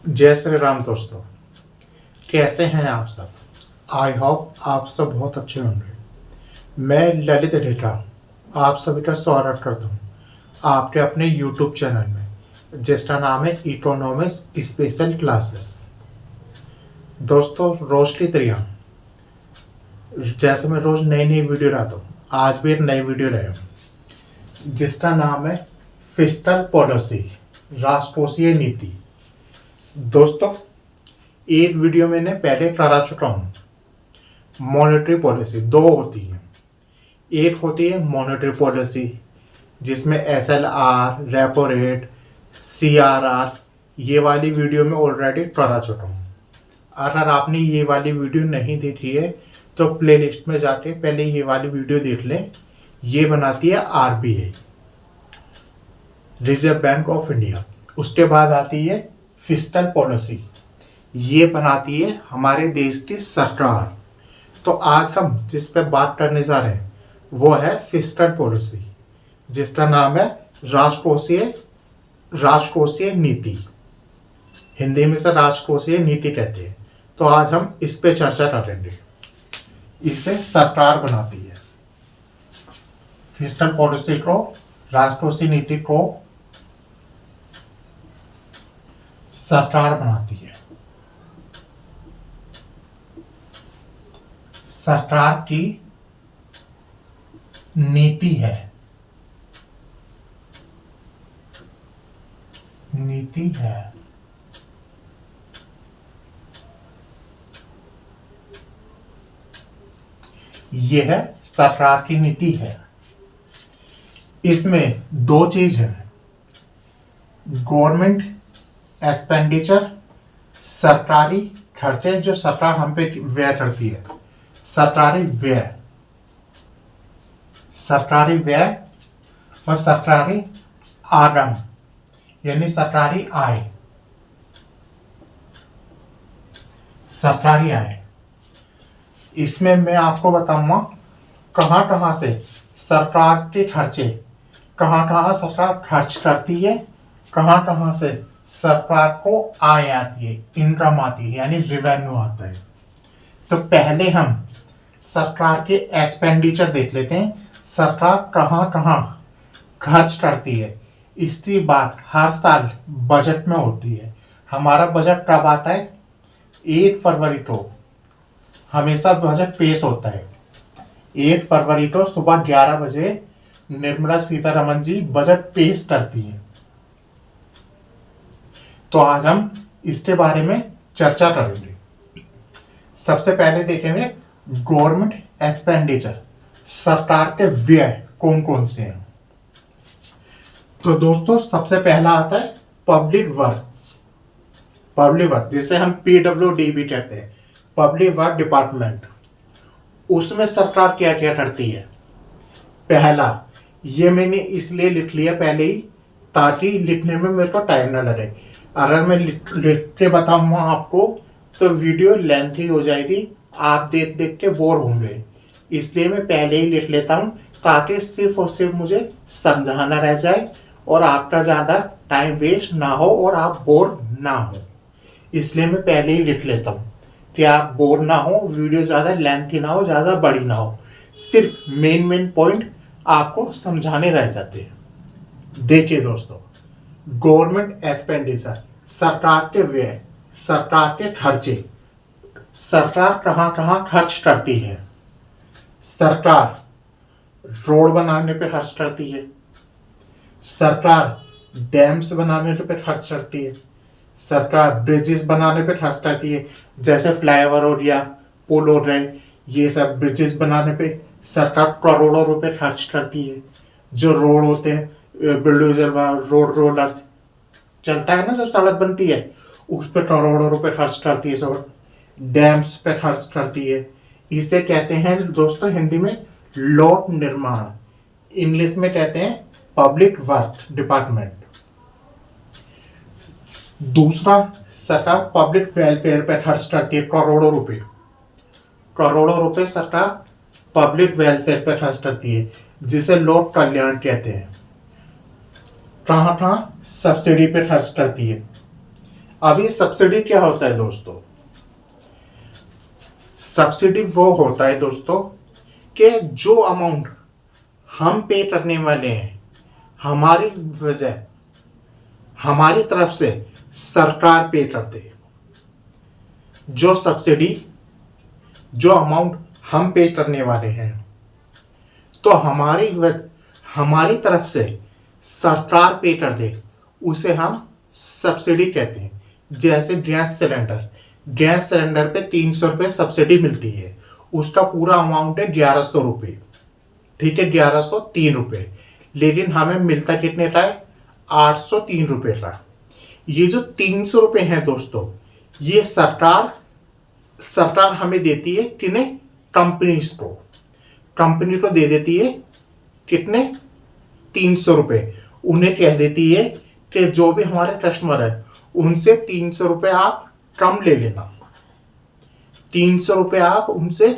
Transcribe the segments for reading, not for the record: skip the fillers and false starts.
जय श्री राम दोस्तों, कैसे हैं आप सब। आई होप आप सब बहुत अच्छे होंगे। मैं ललित ढेकरा आप सभी का स्वागत करता हूँ आपके अपने यूट्यूब चैनल में, जिसका नाम है इकोनॉमिक्स स्पेशल क्लासेस। दोस्तों, रोज की तरह जैसे मैं रोज नई नई वीडियो लाता हूँ, आज भी एक नई वीडियो लाया हूँ जिसका नाम है फिस्कल पॉलिसी, राजकोषीय नीति। दोस्तों, एक वीडियो मैंने पहले करा चुका हूँ। मॉनेटरी पॉलिसी दो होती है। एक होती है मॉनेटरी पॉलिसी जिसमें SLR, रेपो रेट, CRR, ये वाली वीडियो में ऑलरेडी करा चुका हूँ। अगर आपने ये वाली वीडियो नहीं देखी है तो प्लेलिस्ट में जाके पहले ये वाली वीडियो देख लें। ये बनाती है RBI, reserve bank of India. उसके बाद आती है फिस्कल पॉलिसी, ये बनाती है हमारे देश की सरकार। तो आज हम जिस पे बात करने जा रहे हैं वो है फिस्कल पॉलिसी, जिसका नाम है राजकोषीय नीति। हिंदी में से राजकोषीय नीति कहते हैं। तो आज हम इस पे चर्चा करेंगे। इसे सरकार बनाती है। फिस्कल पॉलिसी को, राजकोषीय नीति को सरकार बनाती है। सरकार की नीति है, नीति है। यह है सरकार की नीति है। इसमें दो चीज है, गवर्नमेंट एक्सपेंडिचर, सरकारी खर्चे जो सरकार हम पे व्यय करती है, सरकारी व्यय और सरकारी आगम यानी सरकारी आय। सरकारी आय इसमें मैं आपको बताऊंगा कहाँ कहाँ से सरकार के खर्चे, कहाँ कहाँ सरकार खर्च करती है, कहाँ कहाँ से सरकार को आय आती है, इनकम आती है, यानी रिवेन्यू आता है। तो पहले हम सरकार के एक्सपेंडिचर देख लेते हैं, सरकार कहाँ कहाँ खर्च करती है। इसकी बात हर साल बजट में होती है। हमारा बजट कब आता है? 1 फरवरी को हमेशा बजट पेश होता है। 1 फरवरी को सुबह 11 बजे निर्मला सीतारमण जी बजट पेश करती है। तो आज हम इसके बारे में चर्चा करेंगे। सबसे पहले देखेंगे गवर्नमेंट एक्सपेंडिचर, सरकार के व्यय कौन कौन से हैं। तो दोस्तों, सबसे पहला आता है पब्लिक वर्क्स, जिसे हम PWD भी कहते हैं, पब्लिक वर्क डिपार्टमेंट। उसमें सरकार क्या क्या करती है? पहला, ये मैंने इसलिए लिख लिया पहले ही ताकि लिखने में मेरे को टाइम ना लगे। अगर मैं लिख के बताऊंगा आपको तो वीडियो लेंथी हो जाएगी, आप देख देख के बोर होंगे। इसलिए मैं पहले ही लिख लेता हूँ ताकि सिर्फ और सिर्फ मुझे समझाना रह जाए और आपका ज़्यादा टाइम वेस्ट ना हो और आप बोर ना हो। इसलिए मैं पहले ही लिख लेता हूँ कि आप बोर ना हो, वीडियो ज़्यादा लेंथी ना हो, ज़्यादा बड़ी ना हो, सिर्फ मेन पॉइंट आपको समझाने रह जाते हैं। देखिए दोस्तों, गवर्नमेंट एक्सपेंडिचर, सरकार के व्यय, सरकार के खर्चे। सरकार कहाँ कहाँ खर्च करती है? सरकार रोड बनाने पे खर्च करती है, सरकार डैम्स बनाने पे खर्च करती है, सरकार ब्रिजेस बनाने पे खर्च करती है। जैसे फ्लाईओवर हो गया, पुल हो गए, ये सब ब्रिजेस बनाने पे सरकार करोड़ों रुपए खर्च करती है। जो रोड होते हैं, बुलडोजर, रोड रोलर चलता है ना, सब सड़क बनती है, उस पर करोड़ों रुपए खर्च करती है। सब डैम्स पे खर्च करती है। इसे कहते हैं दोस्तों हिंदी में लोक निर्माण, इंग्लिश में कहते हैं पब्लिक वर्क डिपार्टमेंट। दूसरा, सरकार पब्लिक वेलफेयर पे खर्च करती है करोड़ों रुपए सरकार पब्लिक वेलफेयर पे खर्च करती है, जिसे लोक कल्याण कहते हैं। कहाँ कहाँ? सब्सिडी पे खर्च करती है। अब ये सब्सिडी क्या होता है दोस्तों? सब्सिडी वो होता है दोस्तों कि जो अमाउंट हम पे करने वाले हैं, हमारी वजह हमारी तरफ से सरकार पे कर दे। जो सब्सिडी, जो अमाउंट हम पे करने वाले हैं, तो हमारी तरफ से सरकार पे कर दे, उसे हम सब्सिडी कहते हैं। जैसे गैस सिलेंडर पे 300 रुपये सब्सिडी मिलती है, उसका पूरा अमाउंट है 1100 रुपये, ठीक है, 1103 रुपये, लेकिन हमें मिलता कितने का है? 803 रुपये का। ये जो 300 रुपये हैं दोस्तों, ये सरकार हमें देती है किन्हें? कंपनी को दे देती है कितने? 300 रुपये। उन्हें कह देती है कि जो भी हमारे कस्टमर है उनसे 300 रुपये आप कम ले लेना, 300 रुपये आप उनसे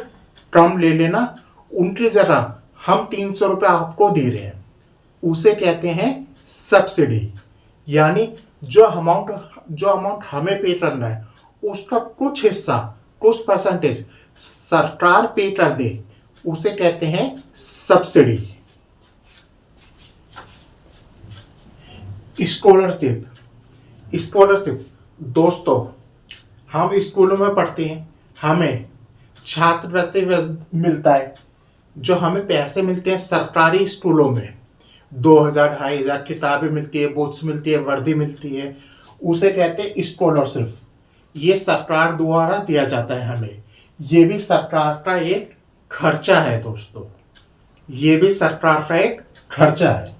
कम ले लेना, उनकी जगह हम 300 रुपये आपको दे रहे हैं, उसे कहते हैं सब्सिडी। यानी जो अमाउंट हमें पे करना है, उसका कुछ हिस्सा, कुछ परसेंटेज सरकार पे कर दे, उसे कहते हैं सब्सिडी। स्कॉलरशिप दोस्तों, हम स्कूलों में पढ़ते हैं, हमें छात्रवृत्ति मिलता है, जो हमें पैसे मिलते हैं सरकारी स्कूलों में, 2000 2500 किताबें मिलती है, बुक्स मिलती है, वर्दी मिलती है, उसे कहते हैं स्कॉलरशिप। ये सरकार द्वारा दिया जाता है हमें। ये भी सरकार का एक खर्चा है दोस्तों, ये भी सरकार का एक खर्चा है।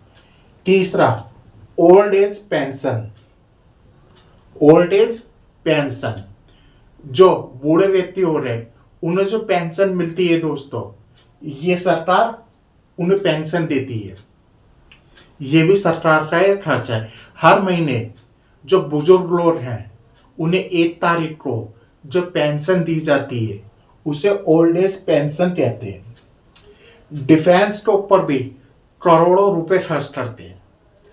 तीसरा, ओल्ड एज पेंशन, जो बूढ़े व्यक्ति हो रहे हैं उन्हें जो पेंशन मिलती है दोस्तों, ये सरकार उन्हें पेंशन देती है, ये भी सरकार का एक खर्चा है। हर महीने जो बुजुर्ग लोग हैं उन्हें 1 तारीख को जो पेंशन दी जाती है, उसे ओल्ड एज पेंशन कहते हैं। डिफेंस के ऊपर भी करोड़ों रुपए खर्च करते हैं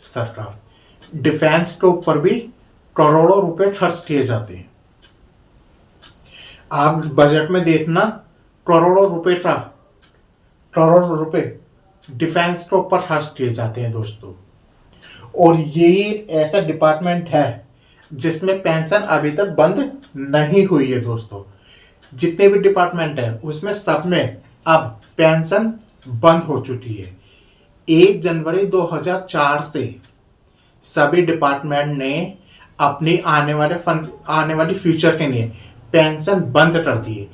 सरकार, डिफेंस के ऊपर भी करोड़ों रुपए खर्च किए जाते हैं। आप बजट में देखना, करोड़ों रुपए डिफेंस के ऊपर खर्च किए जाते हैं दोस्तों। और ये ऐसा डिपार्टमेंट है जिसमें पेंशन अभी तक बंद नहीं हुई है दोस्तों। जितने भी डिपार्टमेंट हैं उसमें सब में अब पेंशन बंद हो चुकी है। 1 जनवरी 2004 से सभी डिपार्टमेंट ने अपनी आने वाली फ्यूचर के लिए पेंशन बंद कर दी है,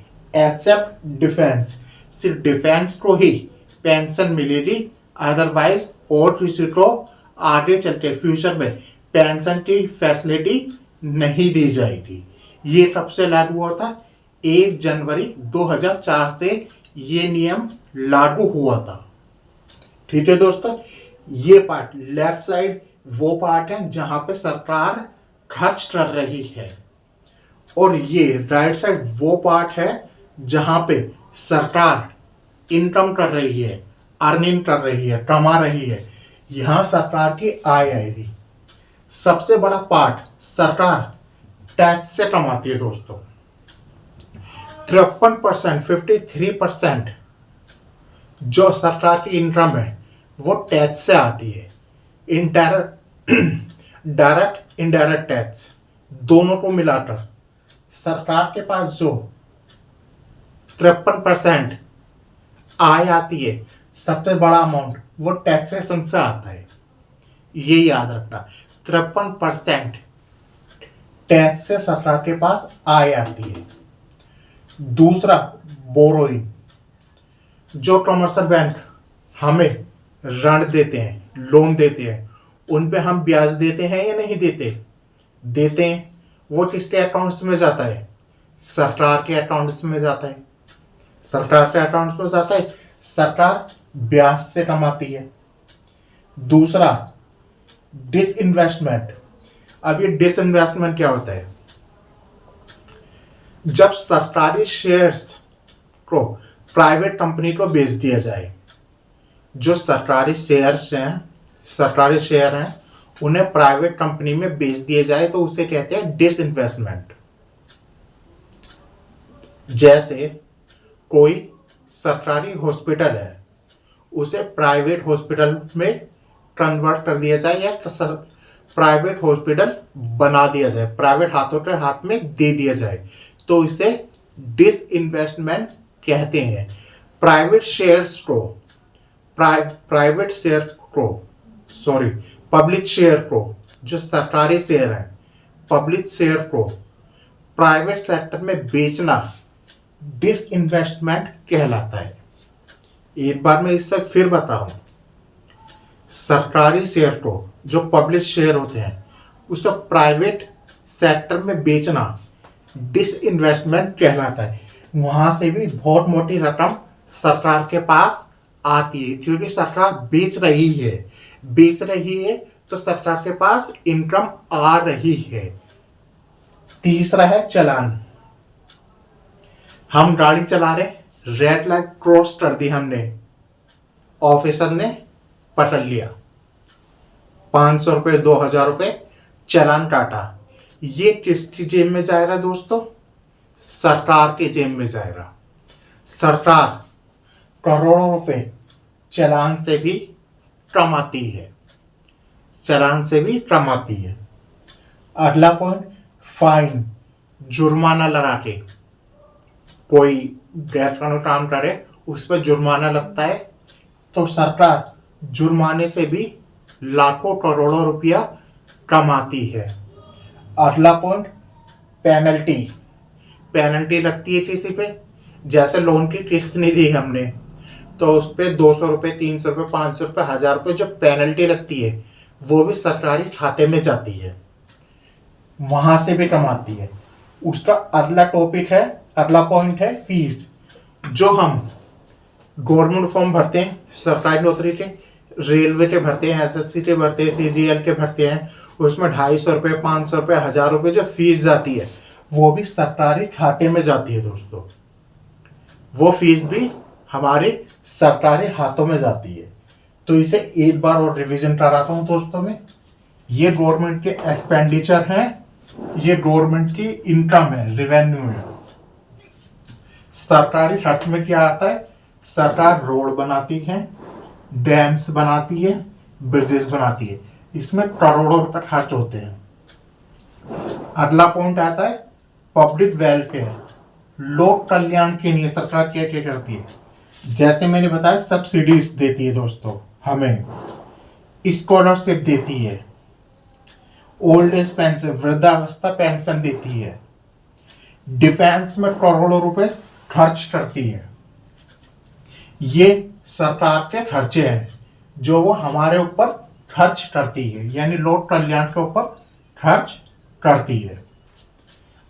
एक्सेप्ट डिफेंस। सिर्फ डिफेंस को ही पेंशन मिलेगी, अदरवाइज और किसी को आगे चलकर फ्यूचर में पेंशन की फैसिलिटी नहीं दी जाएगी। ये कब से लागू हुआ था? 1 जनवरी 2004 से ये नियम लागू हुआ था। ठीक है दोस्तों, ये पार्ट लेफ्ट साइड वो पार्ट है जहां पे सरकार खर्च कर रही है, और ये राइट साइड वो पार्ट है जहां पे सरकार इनकम कर रही है, अर्निंग कर रही है, कमा रही है। यहां सरकार की आय आएगी। सबसे बड़ा पार्ट सरकार टैक्स से कमाती है दोस्तों। 53%, 53% जो सरकार की इनकम है वो टैक्स से आती है। डायरेक्ट इनडायरेक्ट टैक्स दोनों को मिलाकर सरकार के पास जो 53% आय आती है, सबसे बड़ा अमाउंट वो टैक्सेशन से आता है। ये याद रखना, 53% टैक्स से सरकार के पास आय आती है। दूसरा, बोरोइंग, जो कमर्शियल बैंक हमें ऋण देते हैं, लोन देते हैं, उन पे हम ब्याज देते हैं या नहीं देते? देते हैं। वो किसके अकाउंट्स में जाता है? सरकार के अकाउंट्स में जाता है। सरकार के अकाउंट्स में जाता है, सरकार ब्याज से कमाती है। दूसरा, डिसइन्वेस्टमेंट। अब ये डिसइन्वेस्टमेंट क्या होता है? जब सरकारी शेयर्स को प्राइवेट कंपनी को बेच दिया जाए, जो सरकारी शेयर हैं उन्हें प्राइवेट कंपनी में बेच दिए जाए तो उसे कहते हैं डिसइन्वेस्टमेंट। जैसे कोई सरकारी हॉस्पिटल है, उसे प्राइवेट हॉस्पिटल में कन्वर्ट कर दिया जाए या प्राइवेट हॉस्पिटल बना दिया जाए, प्राइवेट हाथों के हाथ में दे दिया जाए, तो इसे डिसइन्वेस्टमेंट कहते हैं। पब्लिक शेयर को, जो सरकारी शेयर है, पब्लिक शेयर को प्राइवेट सेक्टर में बेचना डिसइन्वेस्टमेंट कहलाता है। एक बार मैं इससे फिर बता रहा हूं, सरकारी शेयर को, जो पब्लिक शेयर होते हैं, उसे प्राइवेट सेक्टर में बेचना डिसइन्वेस्टमेंट कहलाता है। वहां से भी बहुत मोटी रकम सरकार के पास आती है, क्योंकि सरकार बेच रही है तो सरकार के पास इनकम आ रही है। तीसरा है चालान। हम गाड़ी चला रहे, रेड लाइट क्रॉस कर दी हमने, ऑफिसर ने पकड़ लिया, 500 रुपये 2000 रुपये चालान काटा। ये किसकी जेब में जाएगा दोस्तों? सरकार के जेब में जाएगा। सरकार करोड़ों रुपए चालान से भी कमाती है, अगला पॉइंट, फाइन, जुर्माना लगा के कोई गैर कानूनी काम करे उस पर जुर्माना लगता है, तो सरकार जुर्माने से भी लाखों करोड़ों रुपया कमाती है। अगला पॉइंट, पेनल्टी लगती है किसी पे, जैसे लोन की किस्त नहीं दी हमने तो उस पर 200 रुपये 300 रुपये 500 रुपये 1000 रुपये जो पेनल्टी लगती है वो भी सरकारी खाते में जाती है, वहां से भी कमाती है। उसका अगला पॉइंट है फीस। जो हम गवर्नमेंट फॉर्म भरते हैं, सरकारी नौकरी के, रेलवे के भरते हैं, एसएससी के भरते हैं, सीजीएल के भरते हैं, उसमें 250 रुपये 500 रुपये 1000 रुपये जो फीस जाती है वो भी सरकारी खाते में जाती है दोस्तों। वो फीस भी हमारे सरकारी हाथों में जाती है। तो इसे एक बार और रिवीजन कराता हूं दोस्तों में। ये गवर्नमेंट के एक्सपेंडिचर हैं, ये गवर्नमेंट की इनकम है, रेवेन्यू है। सरकारी खर्च में क्या आता है? सरकार रोड बनाती है, डैम्स बनाती है, ब्रिजेस बनाती है, इसमें करोड़ों रुपए खर्च होते हैं। अगला पॉइंट आता है पब्लिक वेलफेयर, लोक कल्याण के लिए सरकार क्या क्या करती है? जैसे मैंने बताया सब्सिडीज देती है दोस्तों, हमें स्कॉलरशिप देती है, ओल्ड एज पेंशन, वृद्धावस्था पेंशन देती है, डिफेंस में करोड़ों रुपए खर्च करती है। ये सरकार के खर्चे हैं जो वो हमारे ऊपर खर्च करती है, यानी लोक कल्याण के ऊपर खर्च करती है।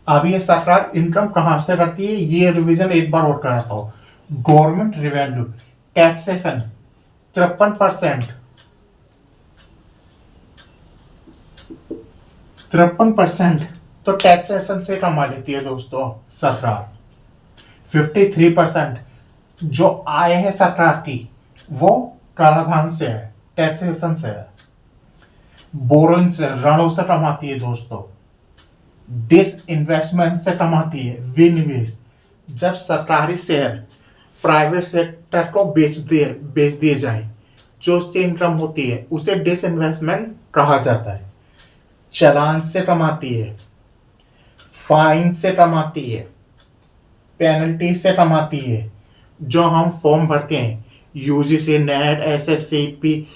अब ये सरकार इनकम कहां से करती है, ये रिवीजन एक बार और कराता हूं। गवर्नमेंट रेवेन्यू टैक्सेशन 53% तो टैक्सेशन से कमा लेती है दोस्तों सरकार। 53% जो आय है सरकार की वो कराधान से है, टैक्सेशन से है। बोरोइंग से, ऋणों से कमाती है दोस्तों। डिसइन्वेस्टमेंट से कमाती है, विनिवेश। जब सरकारी शेयर प्राइवेट सेक्टर को बेच दिए जाए, जो उससे इनकम होती है उसे डिसइन्वेस्टमेंट कहा जाता है। चालान से कमाती है, फाइन से कमाती है, पेनल्टी से कमाती है। जो हम फॉर्म भरते हैं UGC, net, SSC,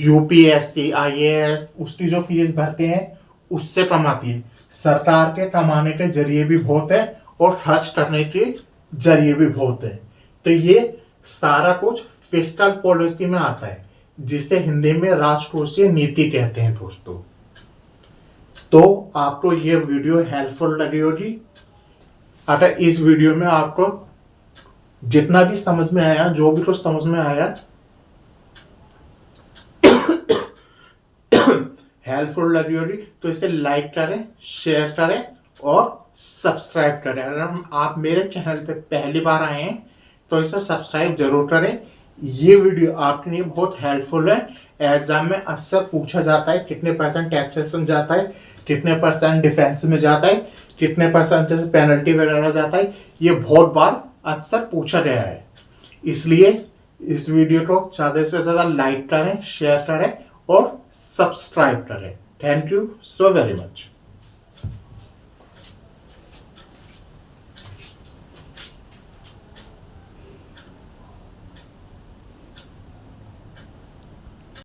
UPSC, IAS, उसकी जो फीस भरते हैं उससे कमाती है। सरकार के कमाने के जरिए भी बहुत है और खर्च करने के जरिए भी बहुत है। तो ये सारा कुछ फिस्कल पॉलिसी में आता है, जिसे हिंदी में राजकोषीय नीति कहते हैं दोस्तों। तो आपको ये वीडियो हेल्पफुल लगी होगी। अगर इस वीडियो में आपको जितना भी समझ में आया, जो भी कुछ समझ में आया, हेल्पफुल लगी होगी तो इसे लाइक करें, शेयर करें और सब्सक्राइब करें। अगर आप मेरे चैनल पे पहली बार आए हैं तो इसे सब्सक्राइब जरूर करें। ये वीडियो आपके लिए बहुत हेल्पफुल है। एग्जाम में अक्सर पूछा जाता है कितने परसेंट टैक्सेशन जाता है, कितने परसेंट डिफेंस में जाता है, कितने परसेंट पेनल्टी वगैरह जाता है। ये बहुत बार अक्सर पूछा गया है, इसलिए इस वीडियो को ज़्यादा से ज़्यादा लाइक करें, शेयर करें और सब्सक्राइब करें। Thank you so very much.